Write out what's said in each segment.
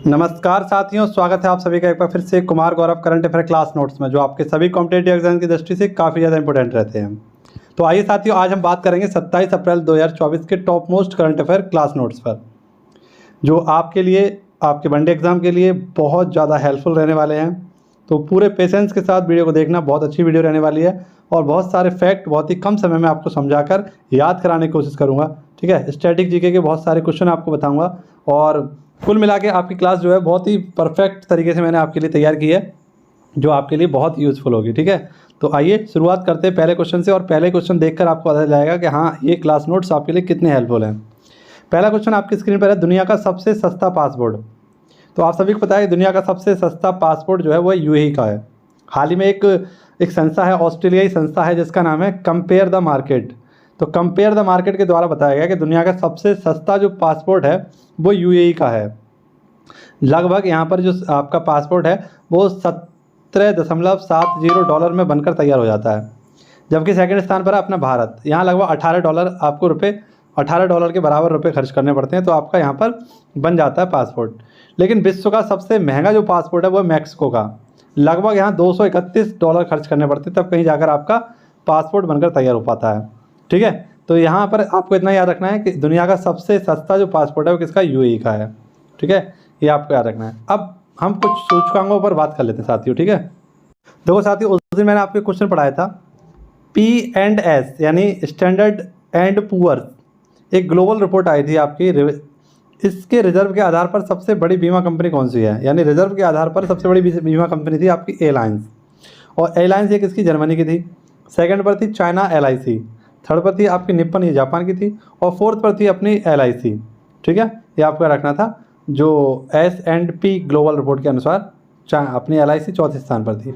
नमस्कार साथियों, स्वागत है आप सभी का एक बार फिर से Kumar Gaurav current affair class notes में, जो आपके सभी कॉम्पिटेटिव एग्जाम की दृष्टि से काफ़ी ज़्यादा इंपॉर्टेंट रहते हैं। तो आइए साथियों, आज हम बात करेंगे 27 अप्रैल 2024 के top most current affair class notes पर, जो आपके लिए, आपके वनडे एग्जाम के लिए बहुत ज़्यादा हेल्पफुल रहने वाले हैं। तो पूरे पेशेंस के साथ वीडियो को देखना, बहुत अच्छी वीडियो रहने वाली है और बहुत सारे फैक्ट बहुत ही कम समय में आपको समझाकर याद कराने की कोशिश करूँगा। ठीक है, स्टैटिक जीके के बहुत सारे क्वेश्चन आपको बताऊँगा और कुल मिला के आपकी क्लास जो है बहुत ही परफेक्ट तरीके से मैंने आपके लिए तैयार की है, जो आपके लिए बहुत यूज़फुल होगी। ठीक है, तो आइए शुरुआत करते हैं पहले क्वेश्चन से और पहले क्वेश्चन देखकर आपको पता चल जाएगा कि हाँ, ये क्लास नोट्स आपके लिए कितने हेल्पफुल हैं। पहला क्वेश्चन आपकी स्क्रीन पर है, दुनिया का सबसे सस्ता पासपोर्ट। तो आप सभी को पता है दुनिया का सबसे सस्ता पासपोर्ट जो है वो यूएई का है। हाल ही में एक संस्था है, ऑस्ट्रेलियाई संस्था है, जिसका नाम है कंपेयर द मार्केट। तो कंपेयर द मार्केट के द्वारा बताया गया कि दुनिया का सबसे सस्ता जो पासपोर्ट है वो यूएई का है। लगभग यहाँ पर जो आपका पासपोर्ट है वो $17.70 में बनकर तैयार हो जाता है, जबकि सेकंड स्थान पर है अपना भारत। यहाँ लगभग $18 आपको $18 के बराबर रुपए खर्च करने पड़ते हैं, तो आपका यहाँ पर बन जाता है पासपोर्ट। लेकिन विश्व का सबसे महंगा जो पासपोर्ट है वो मैक्सिको का, लगभग यहाँ $231 खर्च करने पड़ते हैं, तब कहीं जाकर आपका पासपोर्ट बनकर तैयार हो पाता है। ठीक है, तो यहाँ पर आपको इतना याद रखना है कि दुनिया का सबसे सस्ता जो पासपोर्ट है वो किसका, यूएई का है। ठीक है, ये आपको याद रखना है। अब हम कुछ सूचकांकों पर बात कर लेते हैं साथियों। ठीक है, देखो साथियों, उस दिन मैंने आपको क्वेश्चन पढ़ाया था, P&S यानी स्टैंडर्ड एंड पुअर्स, एक ग्लोबल रिपोर्ट आई थी आपकी, इसके रिजर्व के आधार पर सबसे बड़ी बीमा कंपनी कौन सी है, यानी रिजर्व के आधार पर सबसे बड़ी बीमा कंपनी थी आपकी एयरलाइंस, और एयरलाइंस ये किसकी, जर्मनी की थी। सेकंड पर थी चाइना LIC, थर्ड पर थी आपकी निप्पन, ये जापान की थी, और फोर्थ पर थी अपनी LIC। ठीक है, ये आपको रखना था, जो S&P ग्लोबल रिपोर्ट के अनुसार अपनी LIC चौथे स्थान पर थी।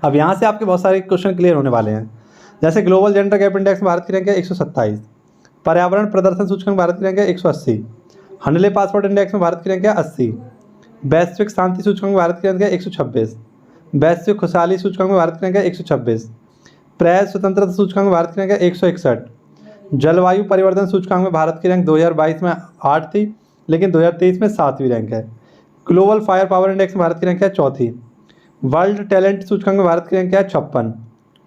अब यहाँ से आपके बहुत सारे क्वेश्चन क्लियर होने वाले हैं, जैसे ग्लोबल जेंडर गैप इंडेक्स में भारत की रैंक है 127, पर्यावरण प्रदर्शन सूचकांक भारत की रैंक है 180, हंडले पासपोर्ट इंडेक्स में भारत की रैंक है 80, वैश्विक शांति सूचकांक में भारत की रैंक है 126, वैश्विक खुशहाली सूचकांक में भारत की रैंक है 126, प्रेस स्वतंत्रता सूचकांक में भारत की रैंक है 161, जलवायु परिवर्तन सूचकांक में भारत की रैंक 2022 में 8 थी, लेकिन 2023 में 7वीं रैंक है। ग्लोबल फायर पावर इंडेक्स में भारत की रैंक है 4थी। वर्ल्ड टैलेंट सूचकांक में भारत की रैंक है 56।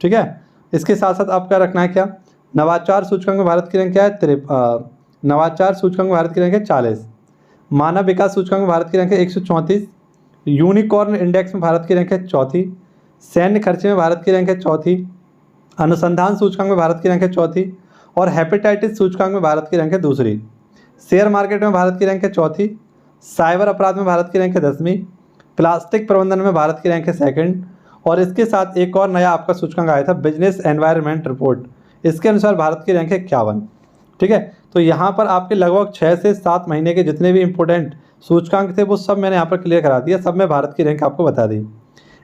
ठीक है, इसके साथ साथ आपका रखना है क्या, नवाचार सूचकांक में भारत की रैंक क्या है, नवाचार सूचकांक में भारत की रैंक है 40, मानव विकास सूचकांक में भारत की रैंक है 134, यूनिकॉर्न इंडेक्स में भारत की रैंक है 4थी, सैन्य खर्चे में भारत की रैंक है 4थी, अनुसंधान सूचकांक में भारत की रैंक है 4थी, और हेपेटाइटिस सूचकांक में भारत की रैंक है 2री, शेयर मार्केट में भारत की रैंक है 4थी, साइबर अपराध में भारत की रैंक है 10वीं, प्लास्टिक प्रबंधन में भारत की रैंक है 2nd, और इसके साथ एक और नया आपका सूचकांक आया था, बिजनेस एनवायरनमेंट रिपोर्ट, इसके अनुसार भारत की रैंक है 51। ठीक है, तो यहाँ पर आपके लगभग 6 से 7 महीने के जितने भी इंपॉर्टेंट सूचकांक थे वो सब मैंने यहाँ पर क्लियर करा दिया, सब में भारत की रैंक आपको बता दी।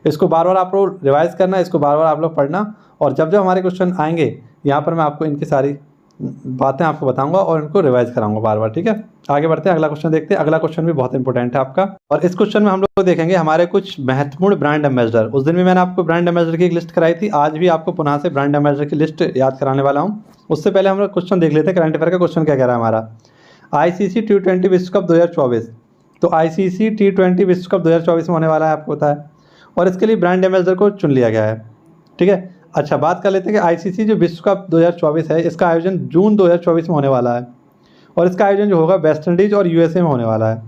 इसको बार बार आप लोग रिवाइज करना, इसको बार बार आप लोग पढ़ना, और जब जब हमारे क्वेश्चन आएंगे यहाँ पर मैं आपको इनकी सारी बातें आपको बताऊंगा और इनको रिवाइज कराऊंगा बार बार। ठीक है, आगे बढ़ते हैं, अगला क्वेश्चन देखते हैं। अगला क्वेश्चन भी बहुत इंपॉर्टेंट है आपका, और इस क्वेश्चन में हम लोग देखेंगे हमारे कुछ महत्वपूर्ण ब्रांड एम्बेसडर। उस दिन भी मैंने आपको ब्रांड एम्बेसडर की एक लिस्ट कराई थी, आज भी आपको पुनः से ब्रांड एम्बेसडर की लिस्ट याद कराने वाला हूँ। उससे पहले हम लोग क्वेश्चन देख लेते हैं, करंट अफेयर का क्वेश्चन क्या कह रहा है हमारा। ICC T20 विश्व कप 2024, तो ICC T20 विश्व कप 2024 में होने वाला है, आपको पता है, और इसके लिए ब्रांड एम्बेसडर को चुन लिया गया है। ठीक है, अच्छा बात कर लेते हैं कि ICC जो विश्व कप 2024 है, इसका आयोजन जून 2024 में होने वाला है, और इसका आयोजन जो होगा वेस्ट इंडीज़ और USA में होने वाला है।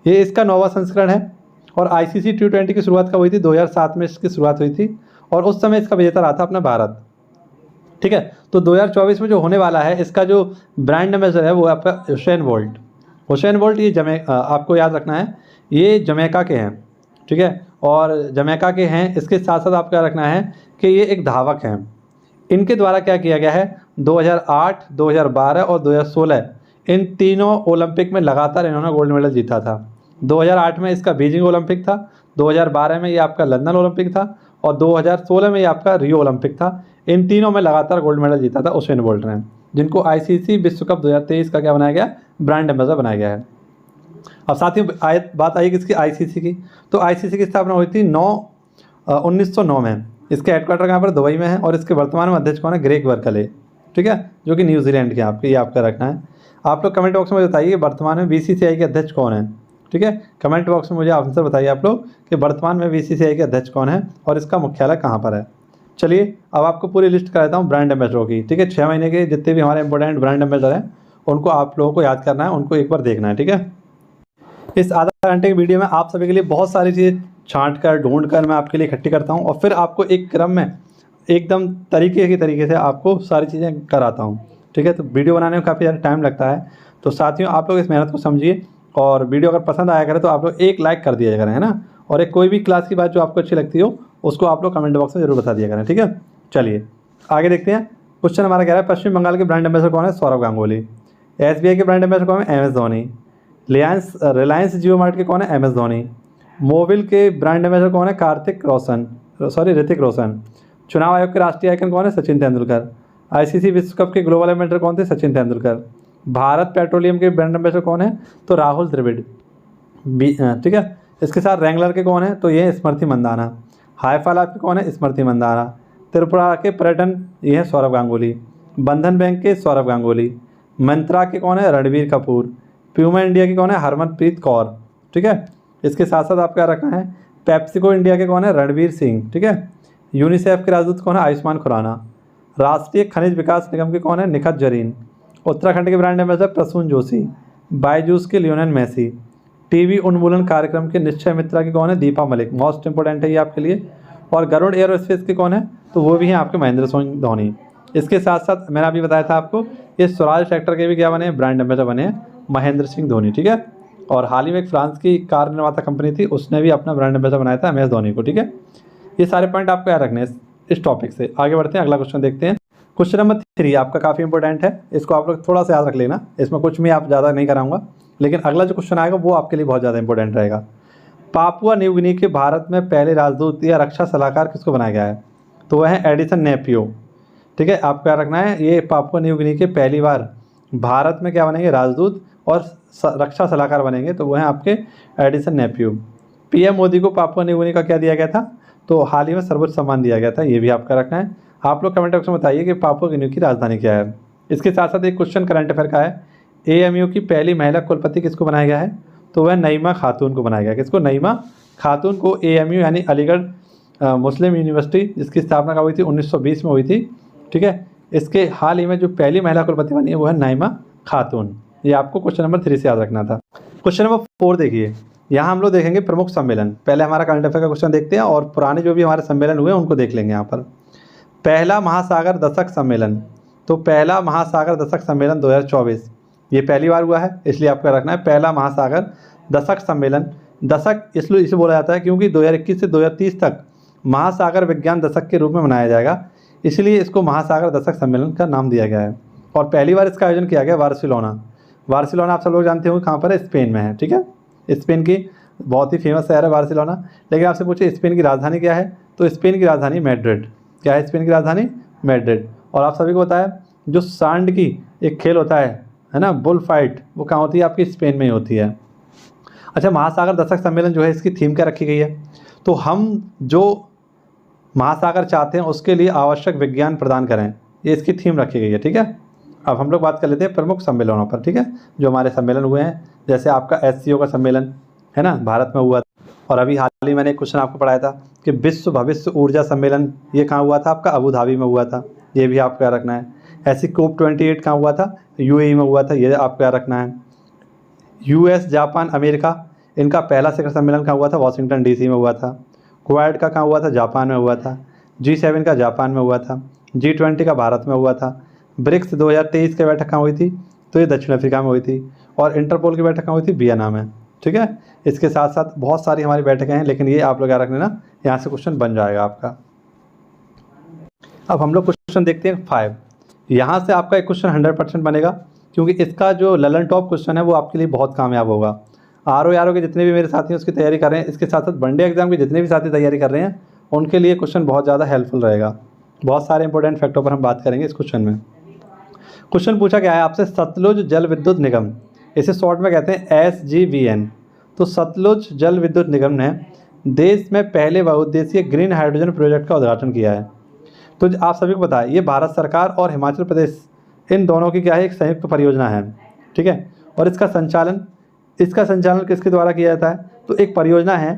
ये इसका 9वां संस्करण है, और ICC T20 की शुरुआत कब हुई थी, 2007 में इसकी शुरुआत हुई थी, और उस समय इसका विजेता रहा था अपना भारत। ठीक है, तो 2024 में जो होने वाला है, इसका जो ब्रांड एम्बेसडर है वो आपका हुसैन बोल्ट। हुसैन बोल्ट ये आपको याद रखना है, ये जमैका के हैं। ठीक है, और जमैका के हैं, इसके साथ साथ आपको याद रखना है कि ये एक धावक हैं। इनके द्वारा क्या किया गया है, 2008, 2012 और 2016 इन तीनों ओलंपिक में लगातार इन्होंने गोल्ड मेडल जीता था। 2008 में इसका बीजिंग ओलंपिक था, 2012 में ये आपका लंदन ओलंपिक था, और 2016 में ये आपका रियो ओलंपिक था। इन तीनों में लगातार गोल्ड मेडल जीता था उसेन बोल्ट ने, जिनको ICC विश्व कप 2023 का क्या बनाया गया, ब्रांड एम्बेसडर बनाया गया है। अब साथियों बात आई किसकी, ICC की। तो ICC की स्थापना हुई थी 1909 में। इसके हेडक्वार्टर कहाँ पर, दुबई में है, और इसके वर्तमान में अध्यक्ष कौन है, ग्रेग बर्कले। ठीक है, जो कि न्यूजीलैंड के आपके, ये आपका रखना है। आप लोग कमेंट बॉक्स में बताइए वर्तमान में BCCI के अध्यक्ष कौन है। ठीक है। कमेंट बॉक्स में मुझे आंसर बताइए आप लोग कि वर्तमान में बीसीसीआई के अध्यक्ष कौन है और इसका मुख्यालय कहाँ पर है। चलिए अब आपको पूरी लिस्ट कर देता हूँ ब्रांड एम्बेसडर की, ठीक है। 6 महीने के जितने भी हमारे इंपॉर्टेंट ब्रांड एम्बेसडर हैं उनको आप लोगों को याद करना है, उनको एक बार देखना है, ठीक है। इस आधा घंटे की वीडियो में आप सभी के लिए बहुत सारी चीज़ें छांट कर ढूंढ कर मैं आपके लिए इकट्ठी करता हूँ और फिर आपको एक क्रम में एकदम तरीके से आपको सारी चीज़ें कराता हूँ, ठीक है। तो वीडियो बनाने में काफ़ी ज़्यादा टाइम लगता है, तो साथियों आप लोग इस मेहनत को समझिए और वीडियो अगर पसंद आया करे तो आप लोग एक लाइक कर दिया करें, है ना। और एक कोई भी क्लास की बात जो आपको अच्छी लगती हो उसको आप लोग कमेंट बॉक्स में जरूर बता दिया करें, ठीक है। चलिए आगे देखते हैं। क्वेश्चन हमारा कह रहा है पश्चिम बंगाल के ब्रांड एम्बेसडर कौन है? सौरव गांगुली। एसबीआई के ब्रांड एम्बेसडर कौन है? M S Dhoni. Reliance Jio mart के कौन है? M S Dhoni. मोबिल के ब्रांड एम्बेसडर कौन है? ऋतिक रोशन। चुनाव आयोग के राष्ट्रीय आइकन कौन है? सचिन तेंदुलकर। आईसीसी विश्व कप के ग्लोबल एम्बेसडर कौन थे? सचिन तेंदुलकर। भारत पेट्रोलियम के ब्रांड एम्बेसडर कौन है? तो राहुल द्रविड़, ठीक है। इसके साथ रैंगलर के कौन है? तो ये स्मृति मंदाना। हाइफा लैब के कौन है? स्मृति मंदाना। त्रिपुरा के पर्यटन ये है सौरव गांगुली। बंधन बैंक के सौरव गांगुली। मंत्रा के कौन है? रणबीर कपूर। प्यूमा इंडिया के कौन है? हरमनप्रीत कौर, ठीक है। इसके साथ साथ आपको क्या रखना है? पेप्सिको इंडिया के कौन है? रणवीर सिंह, ठीक है। यूनिसेफ के राजदूत कौन है? आयुष्मान खुराना। राष्ट्रीय खनिज विकास निगम के कौन है? निखत जरीन। उत्तराखंड के ब्रांड एम्बेसडर प्रसून जोशी। बायजूस के लियोनेल मेसी। टीवी उन्मूलन कार्यक्रम के निश्चय मित्रा के कौन है? दीपा मलिक, मोस्ट इंपोर्टेंट है ये आपके लिए। और गरुड़ एयरोस्पेस के कौन है? तो वो भी हैं आपके महेंद्र सिंह धोनी। इसके साथ साथ मैंने अभी बताया था आपको ये स्वराज ट्रैक्टर के भी क्या बने हैं? ब्रांड एम्बेसडर बने हैं महेंद्र सिंह धोनी, ठीक है। और हाल ही में एक फ्रांस की कार निर्माता कंपनी थी उसने भी अपना ब्रांड एम्बेसडर बनाया था MS धोनी को, ठीक है। ये सारे पॉइंट आपको याद रखने हैं इस टॉपिक से। आगे बढ़ते हैं, अगला क्वेश्चन देखते हैं। क्वेश्चन नंबर 3 आपका काफ़ी इंपॉर्टेंट है, इसको आप लोग थोड़ा सा याद रख लेना। इसमें कुछ भी आप ज़्यादा नहीं कराऊंगा, लेकिन अगला जो क्वेश्चन आएगा वो आपके लिए बहुत ज़्यादा इंपॉर्टेंट रहेगा। पापुआ न्यू गिनी के भारत में पहले राजदूत या रक्षा सलाहकार किसको बनाया गया है? तो वह है एडिसन नेपियो, ठीक है। आपको याद रखना है ये पापुआ न्यू गिनी के पहली बार भारत में क्या बनेंगे? राजदूत और रक्षा सलाहकार बनेंगे, तो वो हैं आपके एडिसन नेपियो। पीएम मोदी को पापुआ न्यू गिनी का क्या दिया गया था? तो हाल ही में सर्वोच्च सम्मान दिया गया था, ये भी आपका रखना है। आप लोग कमेंट बॉक्स में बताइए कि पापुआ न्यू की राजधानी क्या है। इसके साथ साथ एक क्वेश्चन करंट अफेयर का है, AMU की पहली महिला कुलपति किसको बनाया गया है? तो वह नईमा खातून को बनाया गया। किसको? नईमा खातून को। AMU यानी अलीगढ़ मुस्लिम यूनिवर्सिटी, जिसकी स्थापना कब हुई थी? 1920 में हुई थी, ठीक है। इसके हाल ही में जो पहली महिला कुलपति बनी है वो है नईमा खातून। ये आपको क्वेश्चन नंबर 3 से याद रखना था। क्वेश्चन नंबर 4 देखिए, यहाँ हम लोग देखेंगे प्रमुख सम्मेलन। पहले हमारा करंट अफेयर का क्वेश्चन देखते हैं और पुराने जो भी हमारे सम्मेलन हुए उनको देख लेंगे यहाँ पर। पहला महासागर दशक सम्मेलन, तो पहला महासागर दशक सम्मेलन 2024 ये पहली बार हुआ है, इसलिए आपको रखना है पहला महासागर दशक सम्मेलन। दशक इसलिए इसे बोला जाता है क्योंकि 2021 से 2030 तक महासागर विज्ञान दशक के रूप में मनाया जाएगा, इसलिए इसको महासागर दशक सम्मेलन का नाम दिया गया है। और पहली बार इसका आयोजन किया गया बार्सिलोना आप सब लोग जानते होंगे कहाँ पर है? स्पेन में है, ठीक है। स्पेन की बहुत ही फेमस शहर है बार्सिलोना। लेकिन आपसे पूछे स्पेन की राजधानी क्या है? तो स्पेन की राजधानी मैड्रिड। क्या है स्पेन की राजधानी? मैड्रिड। और आप सभी को पता है जो सांड की एक खेल होता है ना, बुल फाइट, वो कहाँ होती है? आपकी स्पेन में ही होती है। अच्छा, महासागर दशक सम्मेलन जो है इसकी थीम क्या रखी गई है? तो हम जो महासागर चाहते हैं उसके लिए आवश्यक विज्ञान प्रदान करें, ये इसकी थीम रखी गई है, ठीक है। अब हम लोग बात कर लेते हैं प्रमुख सम्मेलनों पर, ठीक है, जो हमारे सम्मेलन हुए हैं। जैसे आपका SCO का सम्मेलन है ना, भारत में हुआ था। और अभी हाल ही मैंने एक क्वेश्चन आपको पढ़ाया था कि विश्व भविष्य ऊर्जा सम्मेलन, ये कहाँ हुआ था? आपका अबू धाबी में हुआ था, ये भी आपको याद रखना है। ऐसी COP28 कहाँ हुआ था? UAE में हुआ था, ये आपको याद रखना है। US, जापान, अमेरिका, इनका पहला शिखर सम्मेलन कहाँ हुआ था? वाशिंगटन DC में हुआ था। क्वाड का कहाँ हुआ था? जापान में हुआ था। G7 का जापान में हुआ था। G20 का भारत में हुआ था। ब्रिक्स 2023 की बैठक कहाँ हुई थी? तो ये दक्षिण अफ्रीका में हुई थी। और इंटरपोल की बैठक कहाँ हुई थी? वियना में, ठीक है। इसके साथ साथ बहुत सारी हमारी बैठकें हैं, लेकिन ये आप लोग याद रखना ना, यहाँ से क्वेश्चन बन जाएगा आपका। अब हम लोग क्वेश्चन देखते हैं 5। यहाँ से आपका एक क्वेश्चन 100% बनेगा, क्योंकि इसका जो ललन टॉप क्वेश्चन है वो आपके लिए बहुत कामयाब होगा। RO के जितने भी मेरे साथी हैं उसकी तैयारी कर रहे हैं, इसके साथ साथ वनडे एग्जाम के जितने भी साथी तैयारी कर रहे हैं उनके लिए क्वेश्चन बहुत ज़्यादा हेल्पफुल रहेगा। बहुत सारे इंपॉर्टेंट फैक्टों पर हम बात करेंगे इस क्वेश्चन में। क्वेश्चन पूछा गया है आपसे, सतलुज जल विद्युत निगम, इसे शॉर्ट में कहते हैं SJVN। तो सतलुज जल विद्युत निगम ने देश में पहले बहुउद्देशीय ग्रीन हाइड्रोजन प्रोजेक्ट का उद्घाटन किया है। तो आप सभी को पता है ये भारत सरकार और हिमाचल प्रदेश इन दोनों की क्या है, एक संयुक्त परियोजना है, ठीक है। और इसका संचालन इसका संचालन किसके द्वारा किया जाता है? तो एक परियोजना है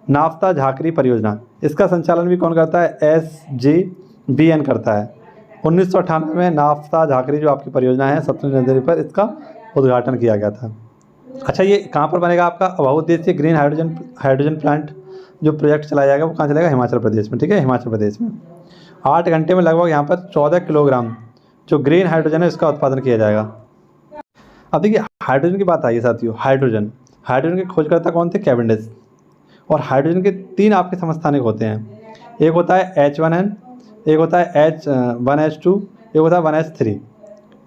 नाफ्ता झाकरी परियोजना, इसका संचालन भी कौन करता है? SGBN करता है। 1998 में नाफ्ता झाकरी जो आपकी परियोजना है सतलुज नदी पर, इसका उद्घाटन किया गया था। अच्छा, ये कहाँ पर बनेगा आपका? बहुउद्देशीय ग्रीन हाइड्रोजन प्लांट जो प्रोजेक्ट चलाया जाएगा वो कहाँ चलेगा? हिमाचल प्रदेश में। ठीक है, हिमाचल प्रदेश में 8 घंटे में लगभग यहाँ पर 14 किलोग्राम जो ग्रीन हाइड्रोजन है इसका उत्पादन किया जाएगा। अब देखिए हाइड्रोजन की बात आई है साथियों। हाइड्रोजन के खोजकर्ता कौन थे? कैवेंडिश। और हाइड्रोजन के 3 आपके समस्थानिक होते हैं, एक होता है H1N, एक होता है H1H2, एक होता है 1H3।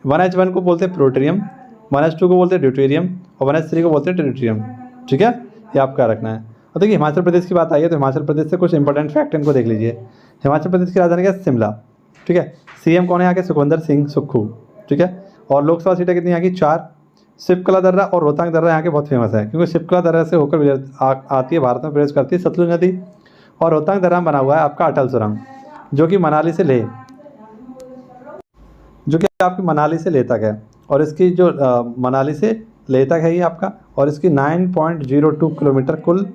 1H1 को बोलते हैं प्लूटोनियम, 1H2 को बोलते हैं ड्यूटेरियम और 1H3 को बोलते हैं ट्रिटियम। ठीक है, ये आपका रखना है। और देखिए हिमाचल प्रदेश की बात आई है तो हिमाचल प्रदेश से कुछ इंपॉर्टेंट फैक्ट इनको देख लीजिए। हिमाचल प्रदेश की राजधानी क्या है? शिमला। ठीक है, CM कौन है यहाँ के? सुखविंदर सिंह सुक्खू। ठीक है, और लोकसभा सीटें कितनी यहाँ की? 4। शिपकला दर्रा और रोहतांग दर्रा यहाँ के बहुत फेमस है, क्योंकि शिपकला दर्रा से होकर आती है, भारत में प्रवेश करती है सतलुज नदी, और रोहतांग दर्रा में बना हुआ है आपका अटल सुरंग, जो कि मनाली से लेह तक है। और इसकी जो मनाली से लेह तक है ये आपका, और इसकी 9.02 किलोमीटर कुल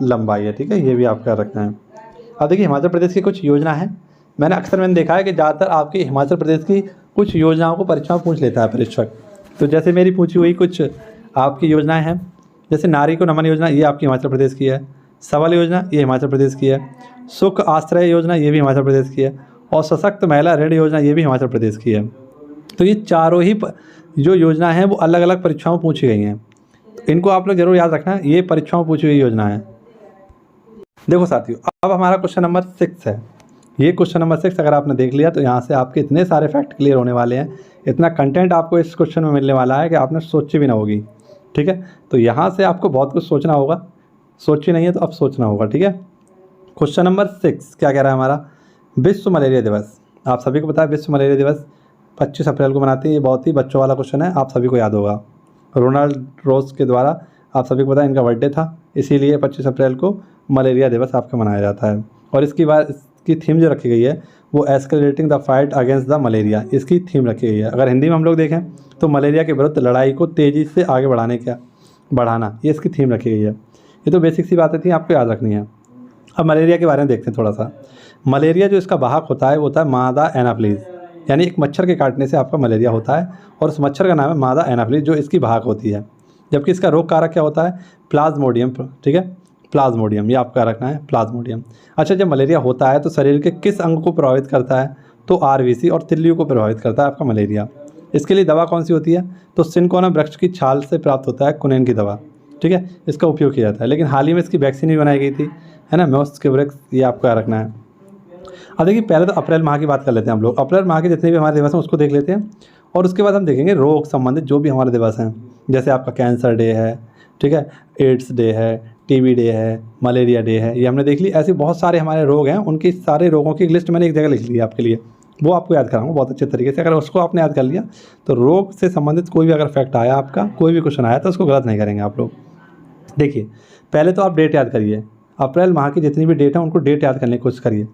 लंबाई है। ठीक है, ये भी आपका रखना है। अब देखिए हिमाचल प्रदेश की कुछ योजना है, मैंने देखा है कि ज़्यादातर आपकी हिमाचल प्रदेश की कुछ योजनाओं को परीक्षा में पूछ लेता है परीक्षक। तो जैसे मेरी पूछी हुई कुछ आपकी योजनाएं हैं, जैसे नारी को नमन योजना, ये आपकी हिमाचल प्रदेश की है। सबल योजना, ये हिमाचल प्रदेश की है। सुख आश्रय योजना, ये भी हिमाचल प्रदेश की है। और सशक्त महिला ऋण योजना, ये भी हिमाचल प्रदेश की है। तो ये चारों ही जो योजना है वो अलग अलग परीक्षाओं में पूछी गई हैं, तो इनको आप लोग जरूर याद रखना, ये परीक्षाओं में पूछी हुई योजना है। देखो साथियों, अब हमारा क्वेश्चन नंबर 6 है। ये क्वेश्चन नंबर 6 अगर आपने देख लिया तो यहाँ से आपके इतने सारे फैक्ट क्लियर होने वाले हैं, इतना कंटेंट आपको इस क्वेश्चन में मिलने वाला है कि आपने सोची भी ना होगी। ठीक है, तो यहाँ से आपको बहुत कुछ सोचना होगा, सोची नहीं है तो अब सोचना होगा। ठीक है, क्वेश्चन नंबर 6 क्या कह रहा है हमारा? विश्व मलेरिया दिवस। आप सभी को पता है विश्व मलेरिया दिवस 25 अप्रैल को मनाते हैं। ये बहुत ही बच्चों वाला क्वेश्चन है, आप सभी को याद होगा। रोनाल्ड रोज के द्वारा आप सभी को पता है इनका बर्थडे था, इसीलिए 25 अप्रैल को मलेरिया दिवस आपका मनाया जाता है। और इसकी थीम जो रखी गई है वो escalating the fight against the malaria, इसकी थीम रखी गई है। अगर हिंदी में हम लोग देखें तो मलेरिया के विरुद्ध लड़ाई को तेज़ी से आगे बढ़ाना, ये इसकी थीम रखी गई है। ये तो बेसिक सी बातें थी, आपको याद रखनी है। अब मलेरिया के बारे में देखते हैं थोड़ा सा। मलेरिया जो इसका वाहक होता है वो होता है मादा एनाफ्लीज, यानी एक मच्छर के काटने से आपका मलेरिया होता है, और उस मच्छर का नाम है मादा एनाफ्लीज जो इसकी वाहक होती है। जबकि इसका रोग कारक क्या होता है? प्लाज्मोडियम। ठीक है, प्लाज्मोडियम, ये आपका रखना है प्लाज्मोडियम। अच्छा, जब मलेरिया होता है तो शरीर के किस अंग को प्रभावित करता है? तो RBC और तिल्लियों को प्रभावित करता है आपका मलेरिया। इसके लिए दवा कौन सी होती है? तो सिनकोना वृक्ष की छाल से प्राप्त होता है कुनेन की दवा। ठीक है, इसका उपयोग किया जाता है, लेकिन हाल ही में इसकी वैक्सीन भी बनाई गई थी, है ना, मॉस्किवरेक्स, ये आपका रखना है। अब देखिए पहले तो अप्रैल माह की बात कर लेते हैं हम लोग। अप्रैल माह के जितने भी हमारे दिवस हैं उसको देख लेते हैं, और उसके बाद हम देखेंगे रोग संबंधित जो भी हमारे दिवस हैं। जैसे आपका कैंसर डे है, ठीक है, एड्स डे है, TB डे है, मलेरिया डे है, ये हमने देख ली। ऐसे बहुत सारे हमारे रोग हैं, उनकी सारे रोगों की लिस्ट मैंने एक जगह लिख ली है आपके लिए, वो आपको याद कराऊंगा बहुत अच्छे तरीके से। अगर उसको आपने याद कर लिया तो रोग से संबंधित कोई भी अगर फैक्ट आया, आपका कोई भी क्वेश्चन आया तो उसको गलत नहीं करेंगे आप लोग। देखिए पहले तो आप डेट याद करिए, अप्रैल माह की जितनी भी डेट है उनको डेट याद करने की कोशिश करिए।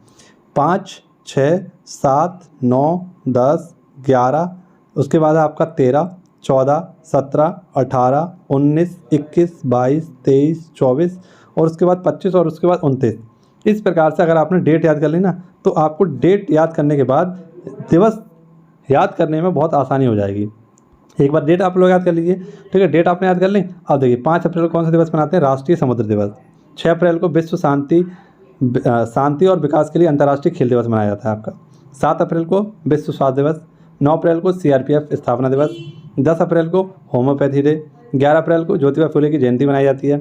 5, 6, 7, 9, 10, 11, उसके बाद आपका 13, 14, 17, 18, 19, 21, 22, 23, 24 और उसके बाद 25 और उसके बाद 29। इस प्रकार से अगर आपने डेट याद कर ली ना तो आपको डेट याद करने के बाद दिवस याद करने में बहुत आसानी हो जाएगी। एक बार डेट आप लोग याद कर लीजिए, ठीक है, डेट आपने याद कर ली। अब देखिए 5 अप्रैल को कौन सा दिवस मनाते हैं? राष्ट्रीय समुद्र दिवस। 6 अप्रैल को विश्व शांति और विकास के लिए अंतर्राष्ट्रीय खेल दिवस मनाया जाता है आपका। 7 अप्रैल को विश्व स्वास्थ्य दिवस। 9 अप्रैल को CRPF स्थापना दिवस। 10 अप्रैल को होम्योपैथी डे। 11 अप्रैल को ज्योतिबा फुले की जयंती मनाई जाती है।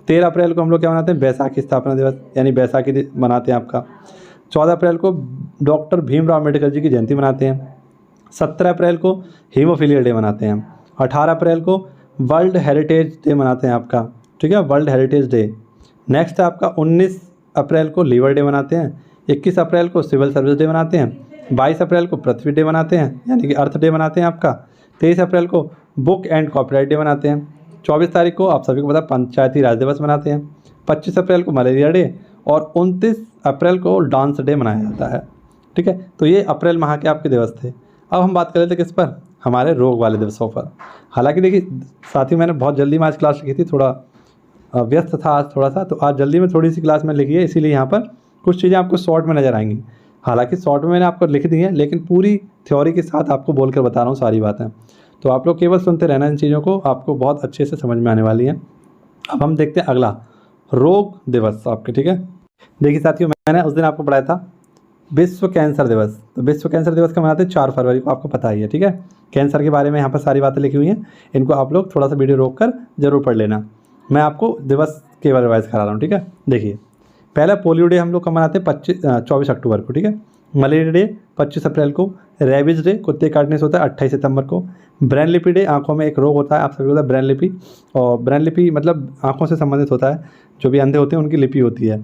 13 अप्रैल को हम लोग क्या मनाते हैं? बैसाखी स्थापना दिवस, यानी बैसाखी मनाते हैं आपका। 14 अप्रैल को डॉक्टर भीमराव अम्बेडकर जी की जयंती मनाते हैं। 17 अप्रैल को हीमोफीलिया डे मनाते हैं। 18 अप्रैल को वर्ल्ड हेरिटेज डे मनाते हैं आपका, ठीक है, वर्ल्ड हेरिटेज डे। नेक्स्ट है आपका 19 अप्रैल को लीवर डे मनाते हैं। 21 अप्रैल को सिविल सर्विस डे मनाते हैं। 22 अप्रैल को पृथ्वी डे मनाते हैं, यानी कि अर्थ डे मनाते हैं आपका। 23 अप्रैल को बुक एंड कॉपीराइट डे मनाते हैं। 24 तारीख को आप सभी को पता पंचायती राज दिवस मनाते हैं। 25 अप्रैल को मलेरिया डे और 29 अप्रैल को डांस डे मनाया जाता है, ठीक है। तो ये अप्रैल माह के आपके दिवस थे। अब हम बात कर लेते हैं किस पर? हमारे रोग वाले दिवसों पर। हालांकि देखिए साथियों, मैंने बहुत जल्दी में आज क्लास लिखी थी, थोड़ा व्यस्त था आज थोड़ा सा, तो आज जल्दी में थोड़ी सी क्लास में लिखी है, इसीलिए यहाँ पर कुछ चीज़ें आपको शॉर्ट में नज़र आएंगी। हालांकि शॉर्ट में मैंने आपको लिख दी है, लेकिन पूरी थ्योरी के साथ आपको बोल कर बता रहा हूँ सारी बातें। तो आप लोग केवल सुनते रहना इन चीज़ों को, आपको बहुत अच्छे से समझ में आने वाली हैं। अब हम देखते हैं अगला रोग दिवस आपके, ठीक है। देखिए साथियों, मैंने उस दिन आपको पढ़ाया था विश्व कैंसर दिवस। तो विश्व कैंसर दिवस का मनाते हैं 4 फरवरी को, आपको पता ही है, ठीक है। कैंसर के बारे में यहाँ पर सारी बातें लिखी हुई हैं, इनको आप लोग थोड़ा सा वीडियो रोक कर जरूर पढ़ लेना। मैं आपको दिवस केवल रिवाइज करा रहा हूँ, ठीक है। देखिए, पहला पोलियो डे हम लोग कब मनाते हैं 24 अक्टूबर को, ठीक है। मलेरिया डे 25 अप्रैल को। रेबीज डे कुत्ते काटने से होता है 28 सितंबर को। ब्रेन लिपि डे, आंखों में एक रोग होता है, आप सभी को पता है ब्रेन लिपि, और ब्रेन लिपि मतलब आंखों से संबंधित होता है, जो भी अंधे होते हैं उनकी लिपि होती है।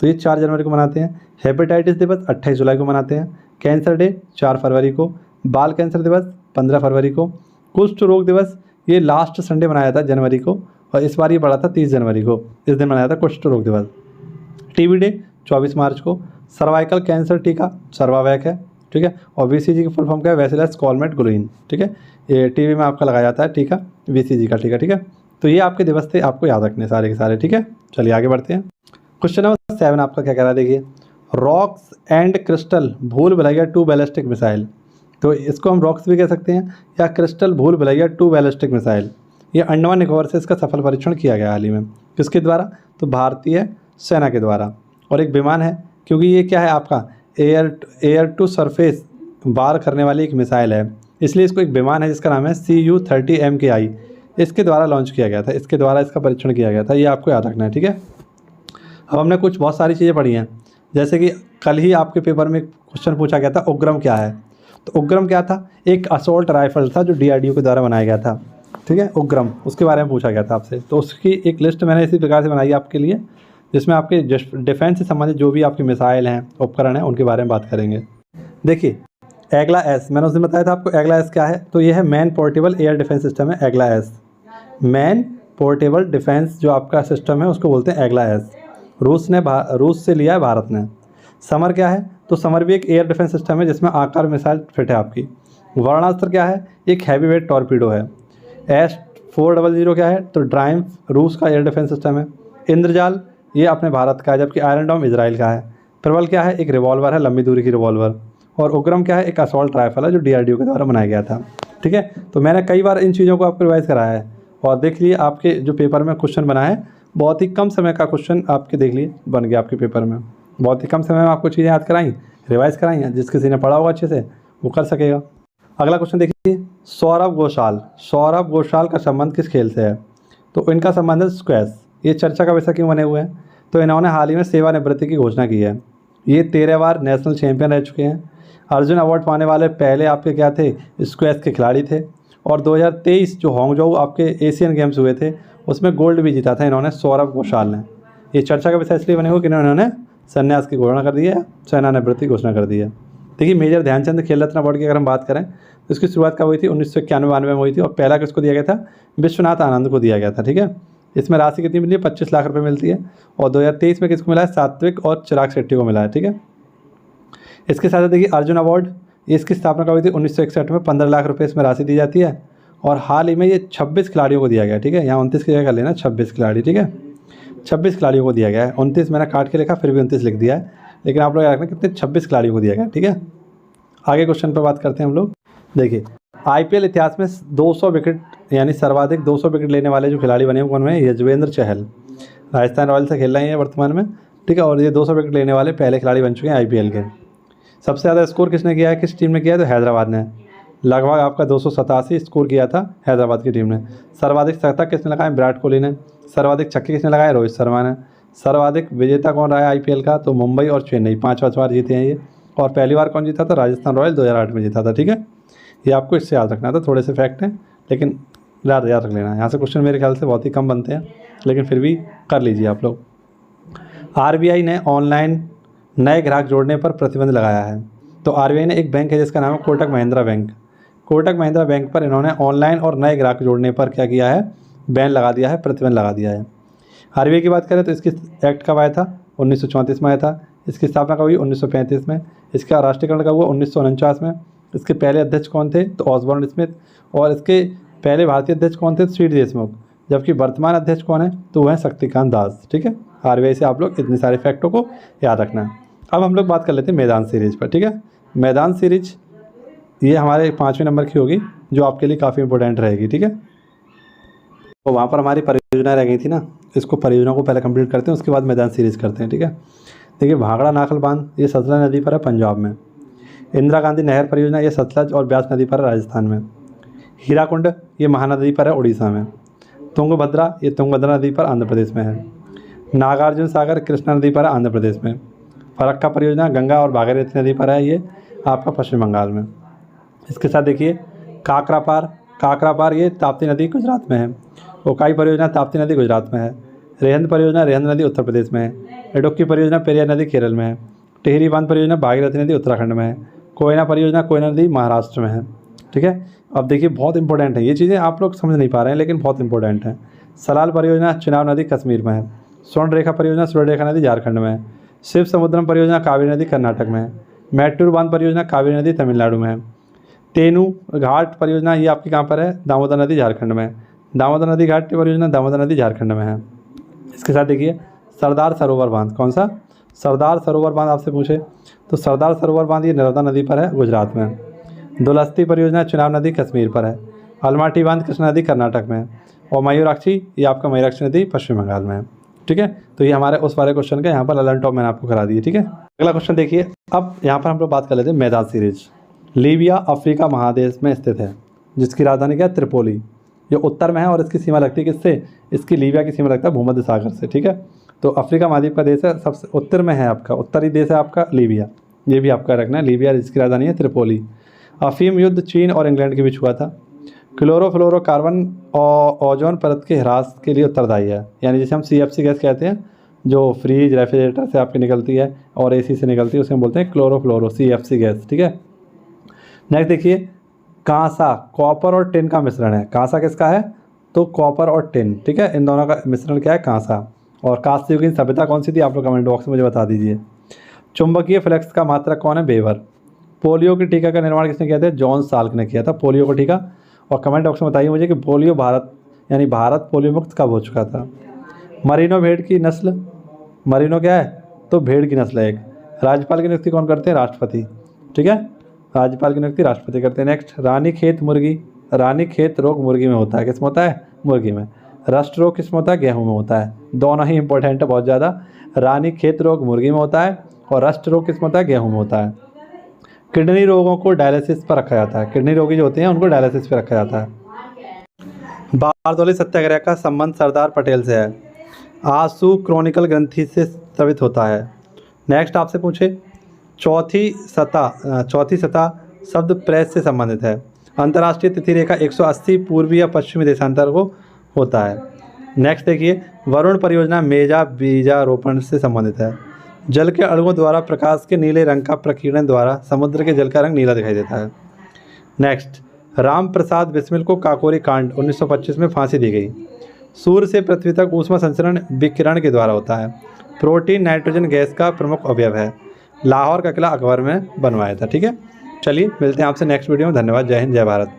तो ये 4 जनवरी को मनाते हैं। हेपेटाइटिस दिवस 28 जुलाई को मनाते हैं। कैंसर डे 4 फरवरी को। बाल कैंसर दिवस 15 फरवरी को। कुष्ठ रोग दिवस ये लास्ट संडे मनाया था जनवरी को, और इस बार ये पड़ा था 30 जनवरी को, इस दिन मनाया था कुष्ठ रोग दिवस। टीबी डे 24 मार्च को। सर्वाइकल कैंसर टीका सर्वावैक है, ठीक है। और वीसीजी की फुल फॉर्म क्या है, वैसिलस कॉलमेट ग्लोइन, ठीक है। ये टीबी में आपका लगाया जाता है टीका, वीसीजी का टीका, ठीक है। तो ये आपके दिवस थे, आपको याद रखने सारे के सारे, ठीक है। चलिए आगे बढ़ते हैं। क्वेश्चन नंबर 7 आपका क्या कह रहा है, देखिए, रॉक्स एंड क्रिस्टल भूल भुलैया 2 बैलिस्टिक मिसाइल। तो इसको हम रॉक्स भी कह सकते हैं, या क्रिस्टल भूल भुलैया 2 बैलिस्टिक मिसाइल। ये अंडमान निकोबार से इसका सफल परीक्षण किया गया हाल ही में। किसके द्वारा, तो भारतीय सेना के द्वारा। और एक विमान है, क्योंकि ये क्या है आपका एयर टू सरफेस वार करने वाली एक मिसाइल है, इसलिए इसको एक विमान है जिसका नाम है CU-30 MKI, इसके द्वारा लॉन्च किया गया था, इसके द्वारा इसका परीक्षण किया गया था। ये आपको याद रखना है, ठीक है। अब हमने कुछ बहुत सारी चीज़ें पढ़ी हैं, जैसे कि कल ही आपके पेपर में क्वेश्चन पूछा गया था उग्रम क्या है। तो उग्रम क्या था, एक असोल्ट राइफल था जो DRDO के द्वारा बनाया गया था, ठीक है। उग्रम उसके बारे में पूछा गया था आपसे, तो उसकी एक लिस्ट मैंने इसी प्रकार से बनाई आपके लिए, जिसमें आपके डिफेंस से संबंधित जो भी आपकी मिसाइल हैं, उपकरण हैं, उनके बारे में बात करेंगे। देखिए, एगला एस, मैंने उस दिन बताया था आपको एगला एस क्या है, तो ये है man portable air defence system है एगला एस। मैन पोर्टेबल डिफेंस जो आपका सिस्टम है उसको बोलते हैं एगला एस। रूस से लिया है भारत ने। समर क्या है, तो समर भी एक एयर डिफेंस सिस्टम है जिसमें आकार मिसाइल फिट है आपकी। वर्णास्त्र क्या है, एक हैवी वेट टॉर्पीडो है। S-400 क्या है, तो ड्राइम रूस का एयर डिफेंस सिस्टम है। इंद्रजाल ये अपने भारत का है, जबकि आयरन डोम इजराइल का है। प्रबल क्या है, एक रिवॉल्वर है, लंबी दूरी की रिवॉल्वर। और उग्रम क्या है, एक असॉल्ट राइफल है जो DRDO के द्वारा बनाया गया था, ठीक है। तो मैंने कई बार इन चीज़ों को आपको रिवाइज कराया है, और देख लिए आपके जो पेपर में क्वेश्चन बना है, बहुत ही कम समय का क्वेश्चन आपके देख लिए बन गया आपके पेपर में। बहुत ही कम समय में आपको चीज़ें याद कराई, रिवाइज कराई हैं, जिस किसी ने पढ़ा होगा अच्छे से वो कर सकेगा। अगला क्वेश्चन देखिए, सौरभ घोषाल का संबंध किस खेल से है, तो इनका संबंध है स्क्वैश। ये चर्चा का विषय क्यों बने हुए हैं, तो इन्होंने हाल ही में सेवानिवृत्ति की घोषणा की है। ये 13 बार नेशनल चैंपियन रह चुके हैं। अर्जुन अवार्ड पाने वाले पहले आपके क्या थे, स्क्वैश के खिलाड़ी थे। और 2023 जो हांगझोउ आपके एशियन गेम्स हुए थे उसमें गोल्ड भी जीता था इन्होंने, सौरभ घोषाल ने। ये चर्चा का विषय इसलिए बने हुए कि इन्होंने संन्यास की घोषणा कर दी है, सेवानिवृत्ति की घोषणा कर दी है। देखिए, मेजर ध्यानचंद खेल रत्न अवार्ड की अगर हम बात करें तो इसकी शुरुआत कब हुई थी, 1991 में हुई थी, और पहला किसको दिया गया था, विश्वनाथ आनंद को दिया गया था, ठीक है। इसमें राशि कितनी मिली है, 25 लाख रुपए मिलती है। और 2023 में किसको मिला है, सात्विक और चिराग शेट्टी को मिला है, ठीक है। इसके साथ देखिए अर्जुन अवार्ड, इसकी स्थापना कब हुई थी, 1961 में 15 लाख रुपये इसमें राशि दी जाती है। और हाल ही में ये 26 खिलाड़ियों को दिया गया, ठीक है। यहाँ 29 की जगह कर लेना, 26 खिलाड़ी, ठीक है। 26 खिलाड़ियों को दिया गया है, 29 मैंने काट के लिखा, फिर भी 29 लिख दिया है, लेकिन आप लोग याद रखना कितने 26 खिलाड़ियों को दिया गया, ठीक है। आगे क्वेश्चन पर बात करते हैं हम लोग। देखिए, IPL इतिहास में 200 विकेट यानी सर्वाधिक 200 विकेट लेने वाले जो खिलाड़ी बने उनमें यजुवेंद्र चहल राजस्थान रॉयल्स से खेल रहे हैं वर्तमान में, ठीक है। और ये 200 विकेट लेने वाले पहले खिलाड़ी बन चुके हैं IPL के। सबसे ज़्यादा स्कोर किसने किया है, किस टीम ने किया है, तो हैदराबाद ने। लगभग आपका 287 स्कोर किया था हैदराबाद की टीम ने। सर्वाधिक शतक किसने लगाए, विराट कोहली ने। सर्वाधिक छक्के किसने लगाए, रोहित शर्मा ने। सर्वाधिक विजेता कौन रहा है IPL का, तो मुंबई और चेन्नई 5 बार जीते हैं ये। और पहली बार कौन जीता था, राजस्थान रॉयल 2008 में जीता था, ठीक है। ये आपको इससे याद रखना था, थोड़े से फैक्ट हैं लेकिन याद रख लेना। यहाँ से क्वेश्चन मेरे ख्याल से बहुत ही कम बनते हैं, लेकिन फिर भी कर लीजिए आप लोग। RBI ने ऑनलाइन नए ग्राहक जोड़ने पर प्रतिबंध लगाया है। तो RBI ने एक बैंक है जिसका नाम है कोटक महिंद्रा बैंक। कोटक महिंद्रा बैंक पर इन्होंने ऑनलाइन और नए ग्राहक जोड़ने पर क्या किया है, बैन लगा दिया है, प्रतिबंध लगा दिया है। RBI की बात करें तो इसकी एक्ट कब आया था, 1934 में आया था। इसकी स्थापना कब हुई, 1935 में। इसका राष्ट्रीयकरण कब हुआ, 1949 में। इसके पहले अध्यक्ष कौन थे? तो ऑसबॉर्न स्मिथ। और इसके पहले भारतीय अध्यक्ष कौन थे? C D Deshmukh. जबकि वर्तमान अध्यक्ष कौन है? तो वह है शक्तिकांत दास। ठीक है, आरबीआई से आप लोग इतने सारे फैक्टों को याद रखना है। अब हम लोग बात कर लेते हैं मैदान सीरीज पर। ठीक है, मैदान सीरीज ये हमारे 5वें नंबर की होगी, जो आपके लिए काफ़ी इंपॉर्टेंट रहेगी। ठीक है, तो वहाँ पर हमारी परियोजना रह गई थी ना, इसको परियोजना को पहले कंप्लीट करते हैं, उसके बाद मैदान सीरीज करते हैं। ठीक है, देखिए भाखड़ा नाखल बांध ये सतलज नदी पर है पंजाब में। इंदिरा गांधी नहर परियोजना ये सतलज और ब्यास नदी पर है राजस्थान में। हीराकुंड ये महानदी पर है उड़ीसा में। तुंगभद्रा ये तुंगभद्रा नदी पर आंध्र प्रदेश में है। नागार्जुन सागर कृष्णा नदी पर है आंध्र प्रदेश में। फरक्का परियोजना गंगा और भागीरथी नदी पर है, ये आपका पश्चिम बंगाल में। इसके साथ देखिए काकरापार ये ताप्ती नदी गुजरात में है। ओकाई परियोजना ताप्ती नदी गुजरात में है। रेहंद परियोजना रेहंद नदी उत्तर प्रदेश में है। इडुक्की परियोजना पेरियार नदी केरल में है। टिहरी बांध परियोजना भागीरथी नदी उत्तराखंड में है। कोयना परियोजना कोयना नदी महाराष्ट्र में है। ठीक है, अब देखिए बहुत इंपॉर्टेंट है ये चीज़ें, आप लोग समझ नहीं पा रहे हैं लेकिन बहुत इंपॉर्टेंट है। सलाल परियोजना चिनाब नदी कश्मीर में है। स्वर्ण रेखा परियोजना स्वर्ण रेखा नदी झारखंड में है। शिव समुद्रम परियोजना कावेरी नदी कर्नाटक में है। मैट्टूर बांध परियोजना कावेरी नदी तमिलनाडु में है। तेनू घाट परियोजना ये आपकी कहाँ पर है? दामोदर नदी झारखंड में है। दामोदर नदी घाट परियोजना दामोदर नदी झारखंड में है। इसके साथ देखिए सरदार सरोवर बांध, कौन सा? सरदार सरोवर बांध आपसे पूछे तो सरदार सरोवर बांध ये नर्मदा नदी पर है गुजरात में। दुलस्ती परियोजना चिनाब नदी कश्मीर पर है। अलमाटी बांध कृष्णा नदी कर्नाटक में है। और मयूराक्षी ये आपका मयूराक्षी नदी पश्चिम बंगाल में है। ठीक है, तो ये हमारे उस वाले क्वेश्चन का यहाँ पर ललन टॉप मैंने आपको करा दिए। ठीक है, अगला क्वेश्चन देखिए। अब यहाँ पर हम लोग बात कर लेते हैं मैदान सीरीज। लीबिया अफ्रीका महादेश में स्थित है, जिसकी राजधानी क्या है? त्रिपोली। ये उत्तर में है और इसकी सीमा लगती है किससे? इसकी लीबिया की सीमा लगता है भूमध्य सागर से। ठीक है, तो अफ्रीका महाद्वीप का देश है, सबसे उत्तर में है आपका, उत्तरी देश है आपका लीबिया। ये भी आपका रखना है, लीबिया जिसकी राजधानी है त्रिपोली। अफीम युद्ध चीन और इंग्लैंड के बीच हुआ था। क्लोरोफ्लोरोकार्बन और ओजोन परत के ह्रास के लिए उत्तरदायी है, यानी जिसे हम CFC गैस कहते हैं, जो फ्रीज रेफ्रिजरेटर से आपकी निकलती है और AC से निकलती है, उसे हम बोलते हैं क्लोरोफ्लोरो CFC गैस। ठीक है, नेक्स्ट देखिए कांसा कॉपर और टिन का मिश्रण है। कांसा किसका है? तो कॉपर और टिन। ठीक है, इन दोनों का मिश्रण क्या है? कांसा। और कांस्ययुगीन सभ्यता कौन सी थी? आप लोग कमेंट बॉक्स में मुझे बता दीजिए। चुंबकीय फ्लक्स का मात्रक कौन है? वेबर। पोलियो के टीका का निर्माण किसने किया था? जॉन साल्क ने किया था पोलियो का टीका। और कमेंट बॉक्स में बताइए मुझे कि पोलियो भारत यानी भारत पोलियो मुक्त कब हो चुका था? मरीनो भेड़ की नस्ल, मरीनो क्या है? तो भेड़ की नस्ल है एक। राज्यपाल की नियुक्ति कौन करते हैं? राष्ट्रपति। ठीक है, राज्यपाल की नियुक्ति राष्ट्रपति करते हैं। नेक्स्ट रानीखेत मुर्गी, रानीखेत रोग मुर्गी में होता है, किस में होता है? मुर्गी में। रस्ट रोग किस में होता है? गेहूँ में होता है। दोनों ही इंपॉर्टेंट है बहुत ज़्यादा। रानीखेत रोग मुर्गी में होता है और रस्ट रोग किस में होता है? गेहूँ में होता है। किडनी रोगों को डायलिसिस पर रखा जाता है, किडनी रोगी जो होते हैं उनको डायलिसिस पर रखा जाता है। बारदौली सत्याग्रह का संबंध सरदार पटेल से है। आंसू क्रॉनिकल ग्रंथि से स्रावित होता है। नेक्स्ट आपसे पूछे चौथी सतह शब्द प्रेस से संबंधित है। अंतर्राष्ट्रीय तिथि रेखा 180 पूर्वी या पश्चिमी देशांतर को होता है। नेक्स्ट देखिए वरुण परियोजना मेजा बीजारोपण से संबंधित है। जल के अणुओं द्वारा प्रकाश के नीले रंग का प्रकीर्णन द्वारा समुद्र के जल का रंग नीला दिखाई देता है। नेक्स्ट राम प्रसाद बिस्मिल को काकोरी कांड 1925 में फांसी दी गई। सूर्य से पृथ्वी तक ऊष्मा संचरण विकिरण के द्वारा होता है। प्रोटीन नाइट्रोजन गैस का प्रमुख अवयव है। लाहौर का किला अकबर में बनवाया था। ठीक है, चलिए मिलते हैं आपसे नेक्स्ट वीडियो में। धन्यवाद, जय हिंद, जय भारत।